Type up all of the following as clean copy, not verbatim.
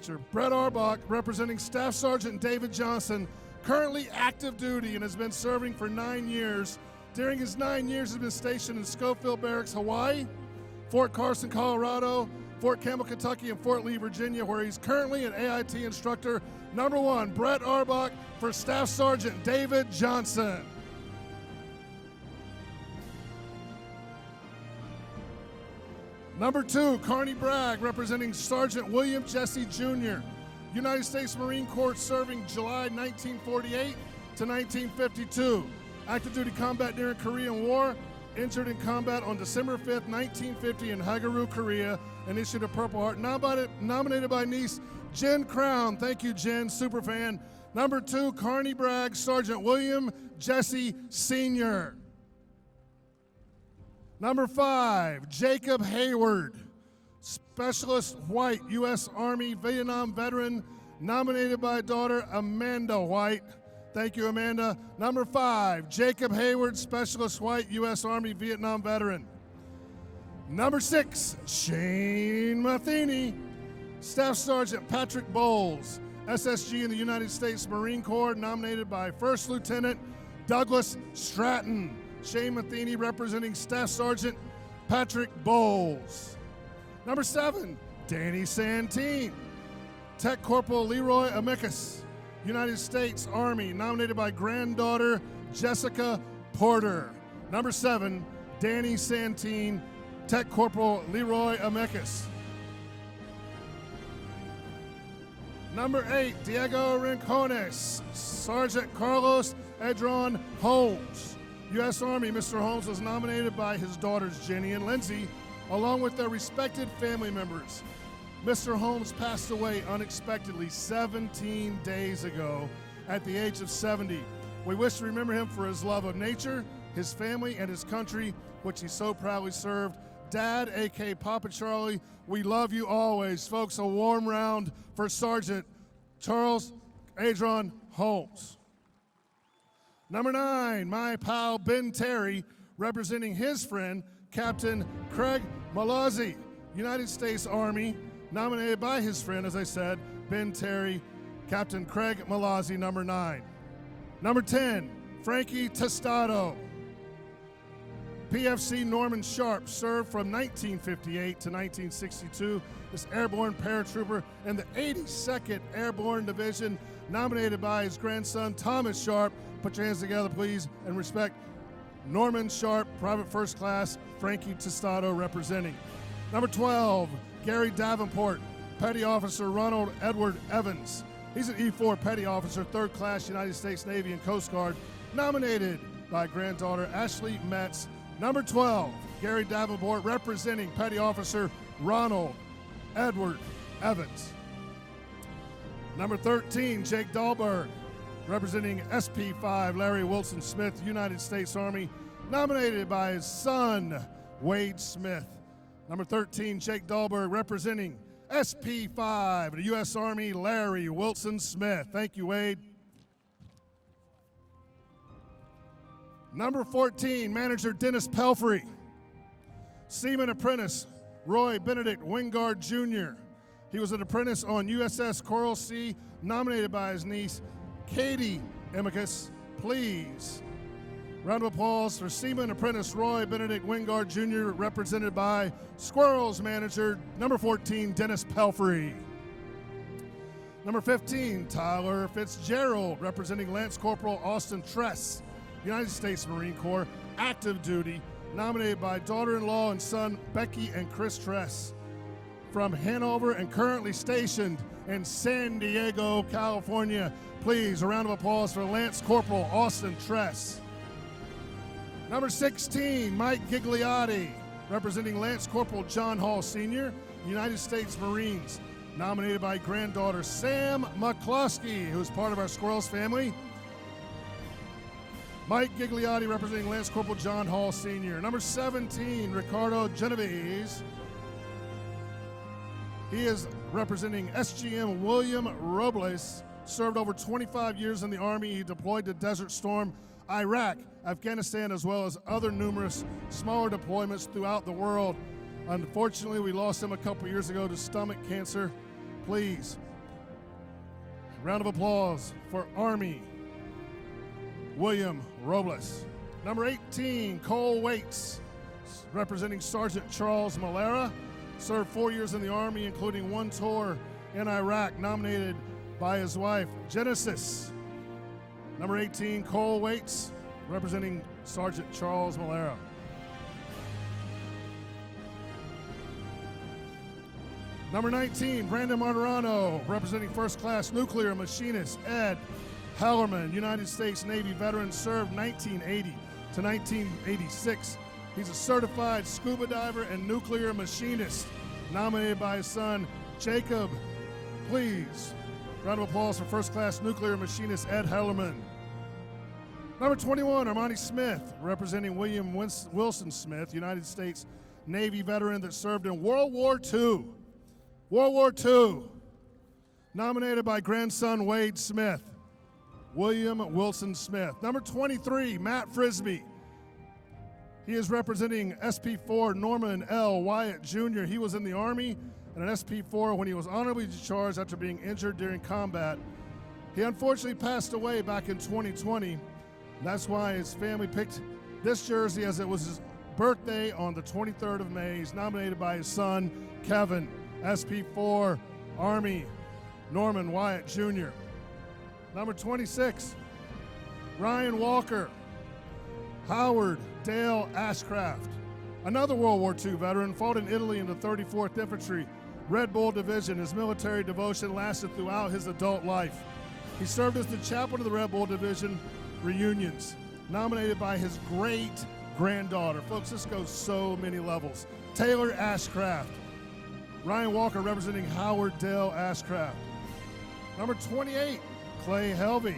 picture. Brett Arbach, representing Staff Sergeant David Johnson, currently active duty and has been serving for 9 years. During his 9 years, he's been stationed in Schofield Barracks, Hawaii, Fort Carson, Colorado, Fort Campbell, Kentucky, and Fort Lee, Virginia, where he's currently an AIT instructor. Number 1, Brett Arbach for Staff Sergeant David Johnson. Number 2, Carney Bragg, representing Sergeant William Jesse Jr., United States Marine Corps, serving July 1948 to 1952. Active duty combat during Korean War, injured in combat on December 5th, 1950 in Hagaru, Korea, and issued a Purple Heart. Nominated by niece Jen Crown. Thank you, Jen, super fan. Number 2, Carney Bragg, Sergeant William Jesse Sr. Number 5, Jacob Hayward, Specialist White, U.S. Army Vietnam veteran, nominated by daughter Amanda White. Thank you, Amanda. Number 5, Jacob Hayward, Specialist White, U.S. Army Vietnam veteran. Number 6, Shane Matheny, Staff Sergeant Patrick Bowles, SSG in the United States Marine Corps, nominated by First Lieutenant Douglas Stratton. Shane Matheny, representing Staff Sergeant Patrick Bowles. Number 7, Danny Santine, Tech Corporal Leroy Amicus, United States Army, nominated by granddaughter Jessica Porter. Number 7, Danny Santine, Tech Corporal Leroy Amicus. Number 8, Diego Rincones, Sergeant Carlos Edron Holmes, U.S. Army. Mr. Holmes was nominated by his daughters Jenny and Lindsay, along with their respected family members. Mr. Holmes passed away unexpectedly 17 days ago at the age of 70. We wish to remember him for his love of nature, his family, and his country, which he so proudly served. Dad, a.k.a. Papa Charlie, we love you always. Folks, a warm round for Sergeant Charles Adron Holmes. Number 9, my pal Ben Terry, representing his friend, Captain Craig Malazzi, United States Army, nominated by his friend, as I said, Ben Terry, Captain Craig Malazzi, number 9. Number 10, Frankie Testado, PFC Norman Sharp, served from 1958 to 1962. This airborne paratrooper in the 82nd Airborne Division, nominated by his grandson, Thomas Sharp. Put your hands together, please, and respect Norman Sharp, Private First Class, Frankie Testado representing. Number 12, Gary Davenport, Petty Officer Ronald Edward Evans. He's an E4 Petty Officer, 3rd Class, United States Navy and Coast Guard, nominated by granddaughter Ashley Metz. Number 12, Gary Davenport, representing Petty Officer Ronald Edward Evans. Number 13, Jake Dahlberg, representing SP5 Larry Wilson Smith, United States Army, nominated by his son, Wade Smith. Number 13, Jake Dahlberg, representing SP5, the U.S. Army, Larry Wilson Smith. Thank you, Wade. Number 14, Manager Dennis Pelfrey. Seaman Apprentice Roy Benedict Wingard Jr. He was an apprentice on USS Coral Sea, nominated by his niece, Katie Amicus. Please, round of applause for Seaman Apprentice Roy Benedict Wingard Jr., represented by Squirrels Manager, number 14, Dennis Pelfrey. Number 15, Tyler Fitzgerald, representing Lance Corporal Austin Tress, United States Marine Corps, active duty, nominated by daughter-in-law and son Becky and Chris Tress, from Hanover and currently stationed in San Diego, California. Please, a round of applause for Lance Corporal Austin Tress. Number 16, Mike Gigliotti, representing Lance Corporal John Hall Sr., United States Marines, nominated by granddaughter Sam McCloskey, who is part of our Squirrels family. Mike Gigliotti, representing Lance Corporal John Hall Sr. Number 17, Ricardo Genovese. He is representing SGM William Robles, served over 25 years in the Army. He deployed to Desert Storm, Iraq, Afghanistan, as well as other numerous smaller deployments throughout the world. Unfortunately, we lost him a couple years ago to stomach cancer. Please, Round of applause for Army, William Robles. Number 18, Cole Waits, representing Sergeant Charles Malera, served 4 years in the Army, including 1 tour in Iraq, nominated by his wife, Genesis. Number 18, Cole Waits, representing Sergeant Charles Malera. Number 19, Brandon Martirano, representing First Class Nuclear Machinist Ed Hellerman, United States Navy veteran, served 1980 to 1986. He's a certified scuba diver and nuclear machinist, nominated by his son, Jacob. Please, round of applause for First Class Nuclear Machinist Ed Hellerman. Number 21, Armani Smith, representing William Wilson Smith, United States Navy veteran that served in World War II. World War II, nominated by grandson Wade Smith, William Wilson Smith. Number 23, Matt Frisbee. He is representing SP4 Norman L. Wyatt Jr. He was in the Army and an SP4 when he was honorably discharged after being injured during combat. He unfortunately passed away back in 2020. That's why his family picked this jersey, as it was his birthday on the 23rd of May. He's nominated by his son, Kevin. SP4 Army, Norman Wyatt Jr. Number 26, Ryan Walker, Howard Dale Ashcraft, another World War II veteran, fought in Italy in the 34th Infantry Red Bull Division. His military devotion lasted throughout his adult life. He served as the chaplain of the Red Bull Division reunions, nominated by his great-granddaughter. Folks, this goes so many levels. Taylor Ashcraft. Ryan Walker representing Howard Dale Ashcraft. Number 28, Clay Helvey.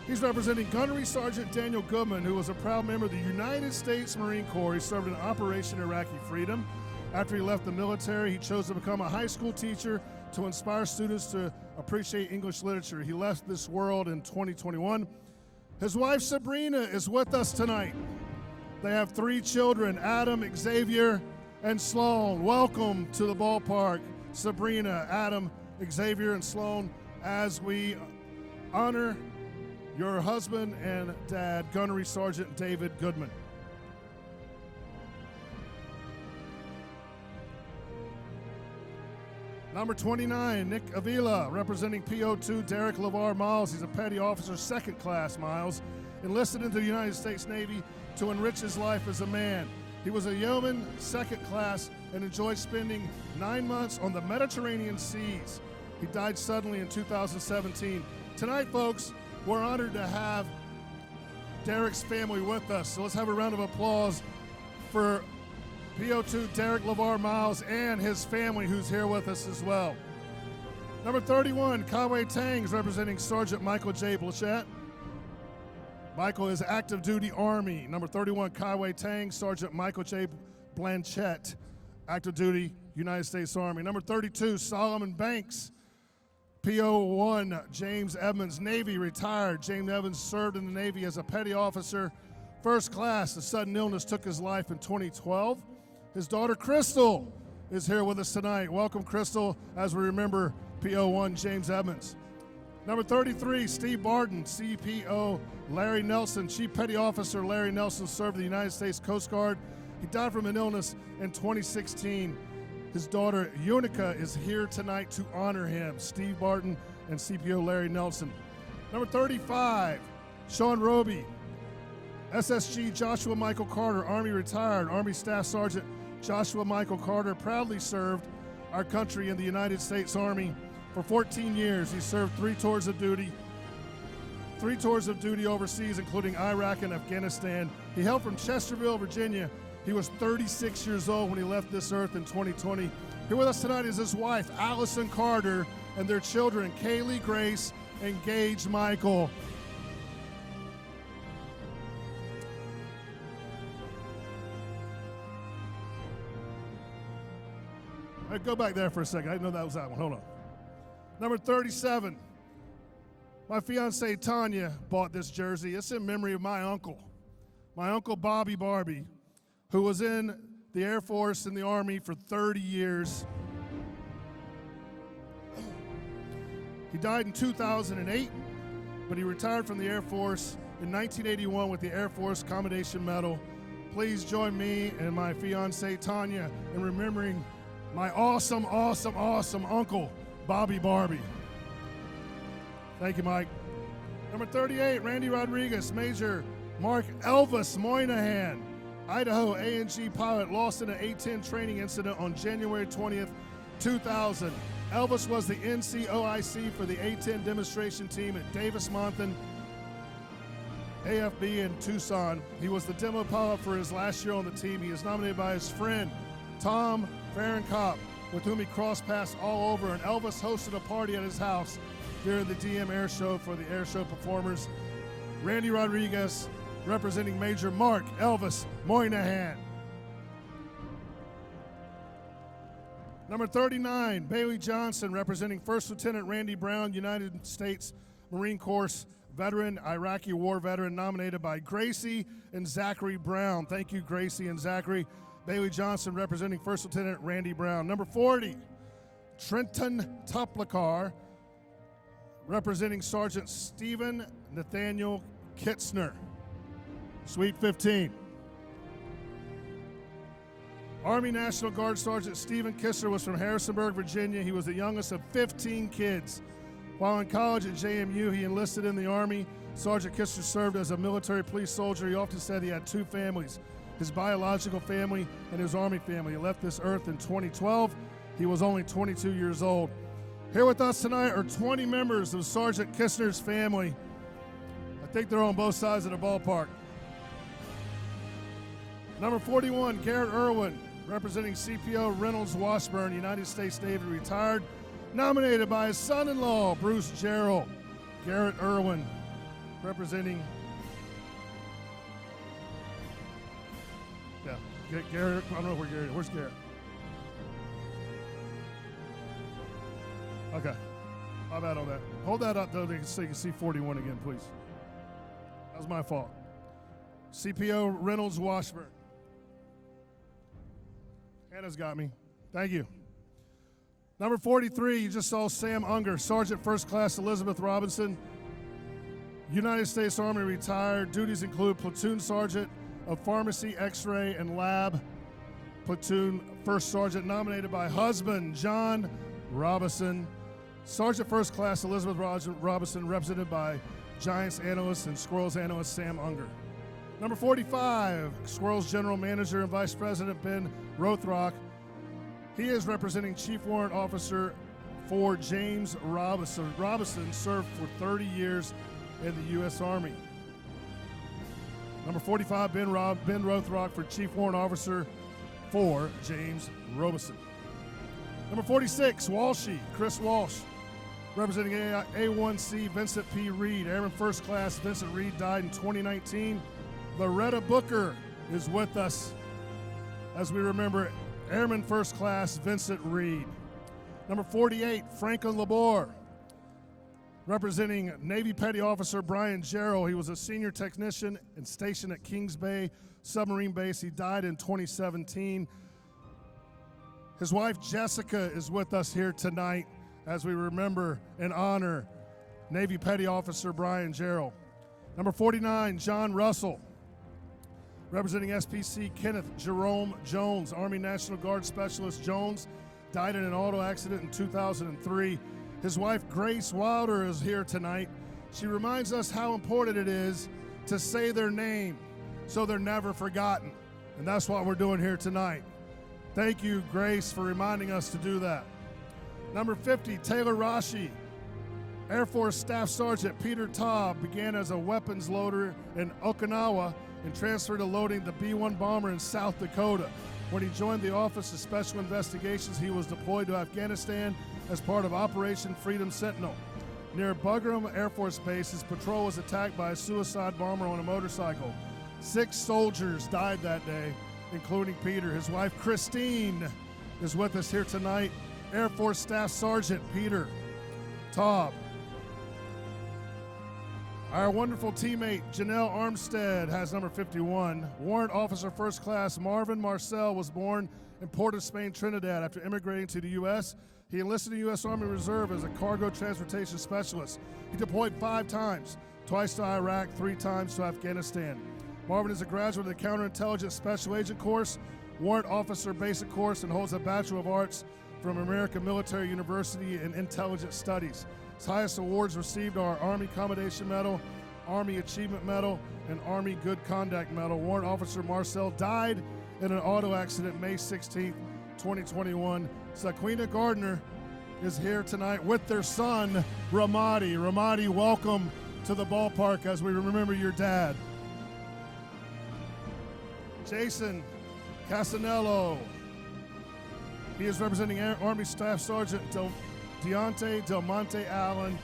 He's representing Gunnery Sergeant Daniel Goodman, who was a proud member of the United States Marine Corps. He served in Operation Iraqi Freedom. After he left the military, he chose to become a high school teacher to inspire students to appreciate English literature. He left this world in 2021. His wife Sabrina is with us tonight. They have 3 children, Adam, Xavier, and Sloan. Welcome to the ballpark, Sabrina, Adam, Xavier, and Sloan, as we honor your husband and dad, Gunnery Sergeant David Goodman. Number 29, Nick Avila, representing PO2 Derek LeVar Miles. He's a petty officer, 2nd class Miles, enlisted into the United States Navy to enrich his life as a man. He was a yeoman, 2nd class, and enjoyed spending 9 months on the Mediterranean seas. He died suddenly in 2017. Tonight, folks, we're honored to have Derek's family with us. So let's have a round of applause for PO2 Derek LeVar Miles and his family, who's here with us as well. Number 31, Kaiwei Tangs, representing Sergeant Michael J. Blanchett. Michael is active duty Army. Number 31, Kaiwei Tang, Sergeant Michael J. Blanchett, active duty United States Army. Number 32, Solomon Banks, PO1, James Evans, Navy, retired. James Evans served in the Navy as a petty officer, 1st class. A sudden illness took his life in 2012. His daughter, Crystal, is here with us tonight. Welcome, Crystal, as we remember PO1, James Evans. Number 33, Steve Barton, CPO Larry Nelson. Chief Petty Officer Larry Nelson served in the United States Coast Guard. He died from an illness in 2016. His daughter, Unica, is here tonight to honor him. Steve Barton and CPO Larry Nelson. Number 35, Sean Roby, SSG Joshua Michael Carter, Army retired. Army Staff Sergeant Joshua Michael Carter proudly served our country in the United States Army for 14 years. He served 3 tours of duty overseas, including Iraq and Afghanistan. He hailed from Chesterville, Virginia. He was 36 years old when he left this earth in 2020. Here with us tonight is his wife, Allison Carter, and their children, Kaylee Grace and Gage Michael. All right, go back there for a second. I didn't know that was that one. Hold on. Number 37, my fiancee Tanya bought this jersey. It's in memory of my uncle Bobby Barbie, who was in the Air Force and the Army for 30 years. He died in 2008, but he retired from the Air Force in 1981 with the Air Force Commendation Medal. Please join me and my fiancée, Tanya, in remembering my awesome, awesome, awesome uncle, Bobby Barbie. Thank you, Mike. Number 38, Randy Rodriguez, Major Mark Elvis Moynihan, Idaho A&G pilot, lost in an A-10 training incident on January 20th, 2000. Elvis was the NCOIC for the A-10 demonstration team at Davis-Monthan AFB in Tucson. He was the demo pilot for his last year on the team. He is nominated by his friend, Tom Fahrenkopf, with whom he crossed paths all over, and Elvis hosted a party at his house during the DM Air Show for the Air Show performers. Randy Rodriguez, representing Major Mark Elvis Moynihan. Number 39, Bailey Johnson, representing First Lieutenant Randy Brown, United States Marine Corps veteran, Iraqi war veteran, nominated by Gracie and Zachary Brown. Thank you, Gracie and Zachary. Bailey Johnson, representing First Lieutenant Randy Brown. Number 40, Trenton Tuplakar, representing Sergeant Stephen Nathaniel Kitzner. Suite 15. Army National Guard Sergeant Stephen Kitzner was from Harrisonburg, Virginia. He was the youngest of 15 kids. While in college at JMU, he enlisted in the Army. Sergeant Kitzner served as a military police soldier. He often said he had two families, his biological family and his Army family. He left this earth in 2012. He was only 22 years old. Here with us tonight are 20 members of Sergeant Kitzner's family. I think they're on both sides of the ballpark. Number 41, Garrett Irwin, representing CPO Reynolds Washburn, United States Navy, retired, nominated by his son-in-law, Bruce Gerald. Garrett Irwin, representing, Garrett, I don't know where Garrett is. Where's Garrett? Okay, my bad on that. Hold that up, though, so you can see 41 again, please. That was my fault. CPO Reynolds Washburn. Hannah's got me. Thank you. Number 43, you just saw Sam Unger, Sergeant First Class Elizabeth Robinson, United States Army, retired. Duties include Platoon Sergeant of Pharmacy, X-ray, and Lab. Platoon First Sergeant, nominated by husband John Robinson. Sergeant First Class Elizabeth Robinson, represented by Giants analyst and Squirrels analyst Sam Unger. Number 45, Squirrels General Manager and Vice President Ben Rothrock. He is representing Chief Warrant Officer for James Robinson. Robinson served for 30 years in the U.S. Army. Number 45, Ben Rothrock for Chief Warrant Officer for James Robinson. Number 46, Walshy, Chris Walsh, representing A1C Vincent P. Reed. Airman First Class Vincent Reed died in 2019. Loretta Booker is with us as we remember Airman First Class Vincent Reed. Number 48, Franklin Labor, representing Navy Petty Officer Brian Jarrell. He was a senior technician and stationed at Kings Bay Submarine Base. He died in 2017. His wife Jessica is with us here tonight as we remember and honor Navy Petty Officer Brian Jarrell. Number 49, John Russell, representing SPC Kenneth Jerome Jones, Army National Guard Specialist Jones, died in an auto accident in 2003. His wife Grace Wilder is here tonight. She reminds us how important it is to say their name so they're never forgotten. And that's what we're doing here tonight. Thank you, Grace, for reminding us to do that. Number 50, Taylor Rashi, Air Force Staff Sergeant Peter Taub, began as a weapons loader in Okinawa and transferred to loading the B-1 bomber in South Dakota. When he joined the Office of Special Investigations, he was deployed to Afghanistan as part of Operation Freedom Sentinel. Near Bugram Air Force Base, his patrol was attacked by a suicide bomber on a motorcycle. 6 soldiers died that day, including Peter. His wife Christine is with us here tonight. Air Force Staff Sergeant Peter Taub. Our wonderful teammate, Janelle Armstead, has number 51. Warrant Officer First Class Marvin Marcel was born in Port of Spain, Trinidad. After immigrating to the U.S., He enlisted in the U.S. Army Reserve as a cargo transportation specialist. He deployed 5 times, twice to Iraq, 3 times to Afghanistan. Marvin is a graduate of the Counterintelligence Special Agent Course, Warrant Officer Basic Course, and holds a Bachelor of Arts from American Military University in Intelligence Studies. His highest awards received are Army Commendation Medal, Army Achievement Medal, and Army Good Conduct Medal. Warrant Officer Marcel died in an auto accident May 16, 2021. Saquina Gardner is here tonight with their son, Ramadi. Ramadi, welcome to the ballpark as we remember your dad. Jason Casanello. He is representing Army Staff Sergeant Deontay Del Monte Allen.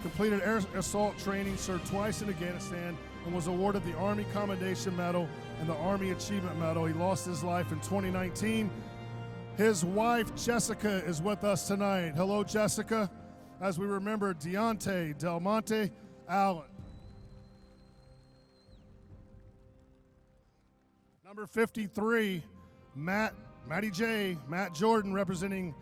Completed air assault training, served twice in Afghanistan, and was awarded the Army Commendation Medal and the Army Achievement Medal. He lost his life in 2019. His wife, Jessica, is with us tonight. Hello, Jessica, as we remember Deontay Del Monte Allen. Number 53, Matt Jordan, representing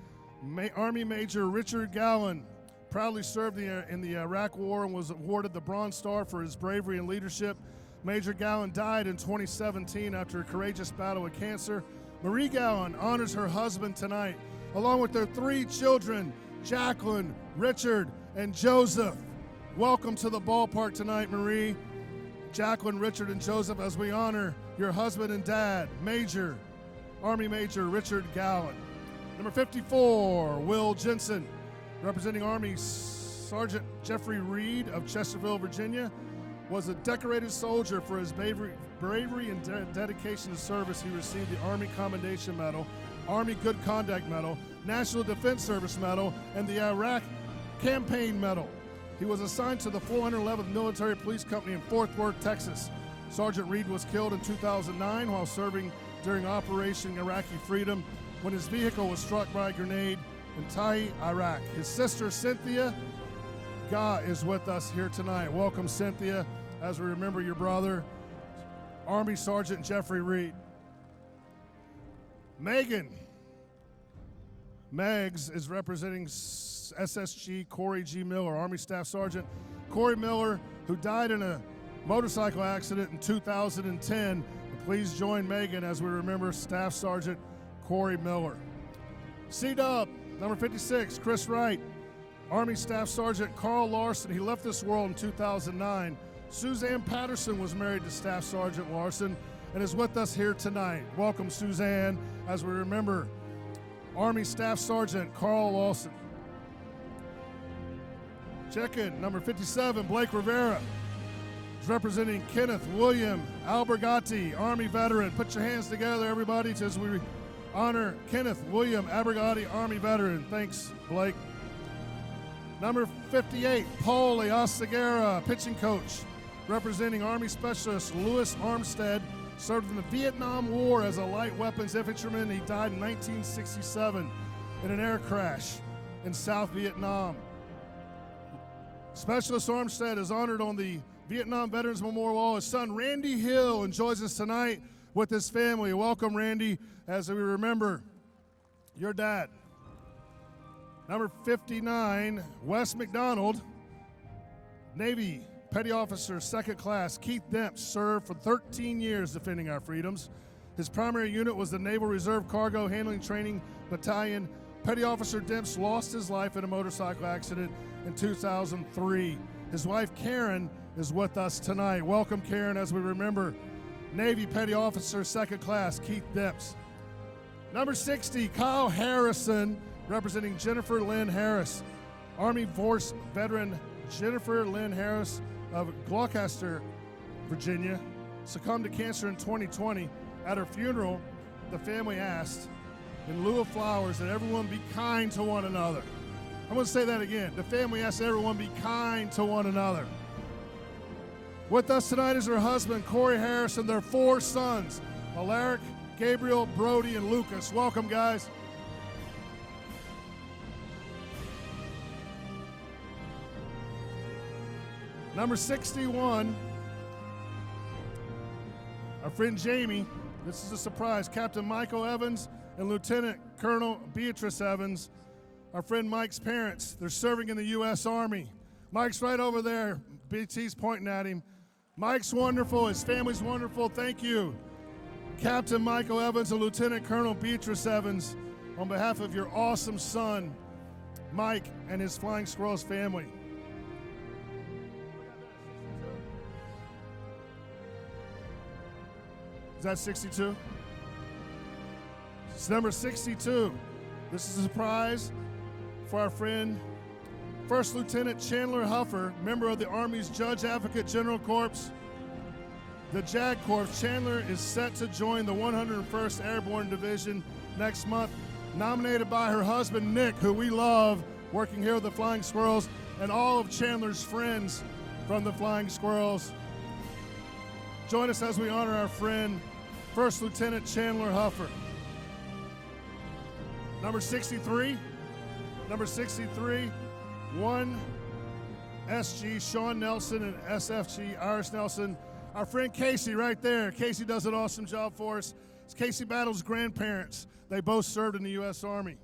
Army Major Richard Gowan. Proudly served in the Iraq War and was awarded the Bronze Star for his bravery and leadership. Major Gowan died in 2017 after a courageous battle with cancer. Marie Gowan honors her husband tonight, along with their 3 children, Jacqueline, Richard, and Joseph. Welcome to the ballpark tonight, Marie, Jacqueline, Richard, and Joseph, as we honor your husband and dad, Army Major Richard Gowan. Number 54, Will Jensen, representing Army Sergeant Jeffrey Reed of Chesterfield, Virginia, was a decorated soldier for his bravery and dedication to service. He received the Army Commendation Medal, Army Good Conduct Medal, National Defense Service Medal, and the Iraq Campaign Medal. He was assigned to the 411th Military Police Company in Fort Worth, Texas. Sergeant Reed was killed in 2009 while serving during Operation Iraqi Freedom when his vehicle was struck by a grenade in Tahi, Iraq. His sister, Cynthia Gah, is with us here tonight. Welcome, Cynthia, as we remember your brother, Army Sergeant Jeffrey Reed. Megs is representing SSG Corey G. Miller, Army Staff Sergeant Corey Miller, who died in a motorcycle accident in 2010. Please join Megan as we remember Staff Sergeant Corey Miller. C-Dub, number 56, Chris Wright, Army Staff Sergeant Carl Larson. He left this world in 2009. Suzanne Patterson was married to Staff Sergeant Larson and is with us here tonight. Welcome, Suzanne, as we remember Army Staff Sergeant Carl Lawson. Check-in, number 57, Blake Rivera, is representing Kenneth William Albergati, Army veteran. Put your hands together, everybody, as we honor Kenneth William Albergati, Army veteran. Thanks, Blake. Number 58, Paul Eoseguera, pitching coach, representing Army Specialist Louis Armstead, served in the Vietnam War as a light weapons infantryman. He died in 1967 in an air crash in South Vietnam. Specialist Armstead is honored on the Vietnam Veterans Memorial Wall. His son, Randy Hill, enjoys us tonight with his family. Welcome, Randy, as we remember your dad. Number 59, Wes McDonald, Navy Petty Officer, 2nd Class. Keith Demps served for 13 years defending our freedoms. His primary unit was the Naval Reserve Cargo Handling Training Battalion. Petty Officer Demps lost his life in a motorcycle accident in 2003. His wife, Karen, is with us tonight. Welcome, Karen, as we remember Navy Petty Officer, 2nd Class, Keith Demps. Number 60, Kyle Harrison, representing Jennifer Lynn Harris. Army Force veteran Jennifer Lynn Harris of Gloucester, Virginia, succumbed to cancer in 2020. At her funeral, the family asked, in lieu of flowers, that everyone be kind to one another. I'm going to say that again. The family asked everyone be kind to one another. With us tonight is her husband, Corey Harris, and their 4 sons, Alaric, Gabriel, Brody, and Lucas. Welcome, guys. Number 61, our friend Jamie. This is a surprise. Captain Michael Evans and Lieutenant Colonel Beatrice Evans our friend Mike's parents. They're serving in the U.S. Army. Mike's right over there. BT's pointing at him. Mike's wonderful. His family's wonderful. Thank you, Captain Michael Evans and Lieutenant Colonel Beatrice Evans, on behalf of your awesome son, Mike, and his Flying Squirrels family. Is that 62? It's number 62. This is a surprise for our friend, First Lieutenant Chandler Huffer, member of the Army's Judge Advocate General Corps, the JAG Corps. Chandler is set to join the 101st Airborne Division next month, nominated by her husband, Nick, who we love, working here with the Flying Squirrels, and all of Chandler's friends from the Flying Squirrels. Join us as we honor our friend, First Lieutenant Chandler Huffer. Number 63, 1 SG, Sean Nelson, and SFG, Iris Nelson. Our friend Casey right there. Casey does an awesome job for us. It's Casey Battle's grandparents. They both served in the U.S. Army.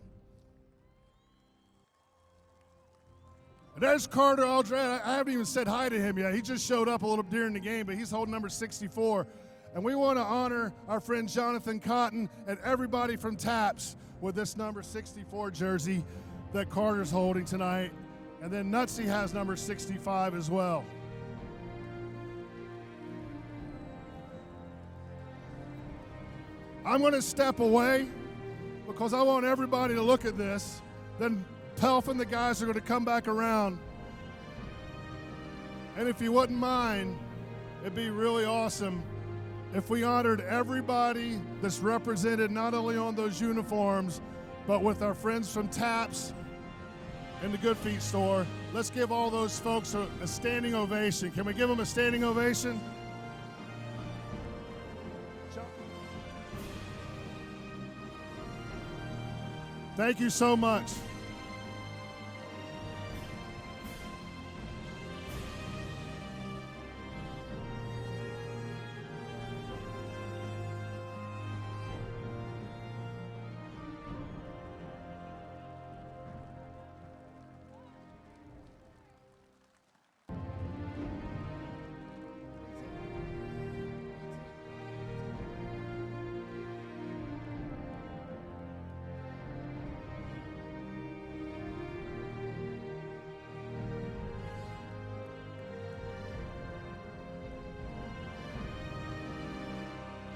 And there's Carter Aldred. I haven't even said hi to him yet. He just showed up a little during the game, but he's holding number 64. And we want to honor our friend Jonathan Cotton and everybody from TAPS with this number 64 jersey that Carter's holding tonight. And then Nutsy has number 65 as well. I'm going to step away because I want everybody to look at this. Then Pelf and the guys are going to come back around. And if you wouldn't mind, it'd be really awesome if we honored everybody that's represented not only on those uniforms, but with our friends from TAPS and the Good Feet store. Let's give all those folks a standing ovation. Can we give them a standing ovation? Thank you so much.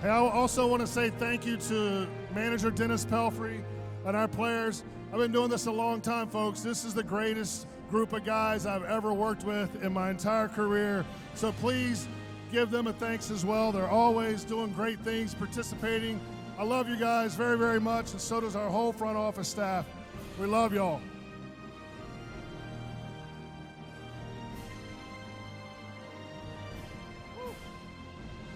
Hey, I also want to say thank you to manager Dennis Pelfrey and our players. I've been doing this a long time, folks. This is the greatest group of guys I've ever worked with in my entire career. So please give them a thanks as well. They're always doing great things, participating. I love you guys very, very much, and so does our whole front office staff. We love y'all.